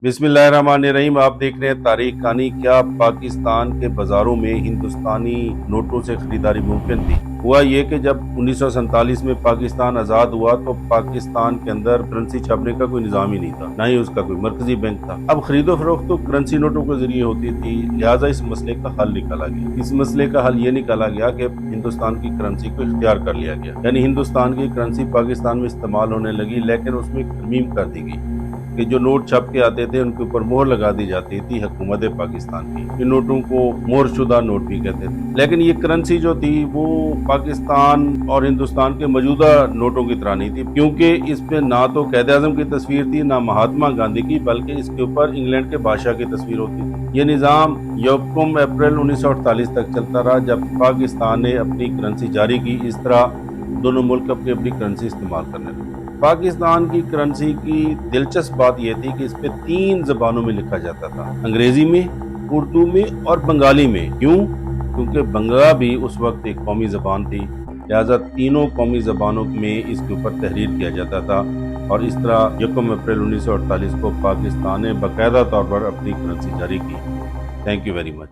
बिस्मिल्लाहिर्रहमानिर्रहीम। आप देख रहे हैं तारीख कहानी। क्या पाकिस्तान के बाजारों में हिंदुस्तानी नोटों से खरीदारी मुमकिन थी? हुआ ये कि जब 1947 में पाकिस्तान आज़ाद हुआ तो पाकिस्तान के अंदर करेंसी छापने का कोई निज़ाम ही नहीं था, ना ही उसका कोई मरकजी बैंक था। अब खरीदो फरोख्त तो करेंसी नोटों के जरिए होती थी, लिहाजा इस मसले का हल निकाला गया। इस मसले का हल ये निकाला गया कि हिंदुस्तान की करेंसी को इख्तियार कर लिया गया, यानी हिंदुस्तान की करेंसी पाकिस्तान में इस्तेमाल होने लगी, लेकिन उसमें एक तरमीम कर दी गई कि जो नोट छप के आते थे उनके ऊपर मोहर लगा दी जाती थी हुकूमत पाकिस्तान की। इन नोटों को मोहर शुदा नोट भी कहते थे। लेकिन ये करेंसी जो थी वो पाकिस्तान और हिंदुस्तान के मौजूदा नोटों की तरह नहीं थी, क्योंकि इस पे ना तो कायद आज़म की तस्वीर थी, ना महात्मा गांधी की, बल्कि इसके ऊपर इंग्लैंड के बादशाह की तस्वीर होती थी। ये निज़ाम यकम अप्रैल 1948 तक चलता रहा, जब पाकिस्तान ने अपनी करेंसी जारी की। इस तरह दोनों मुल्क अपनी अपनी करेंसी इस्तेमाल करने लगे। पाकिस्तान की करेंसी की दिलचस्प बात यह थी कि इस पे 3 जबानों में लिखा जाता था, अंग्रेजी में, उर्दू में और बंगाली में। क्यों? क्योंकि बंगला भी उस वक्त एक कौमी जबान थी, लिहाजा तीनों कौमी जबानों में इसके ऊपर तहरीर किया जाता था। और इस तरह यकम अप्रैल 1948 को पाकिस्तान ने बाकायदा तौर पर अपनी करेंसी जारी की। Thank you very much.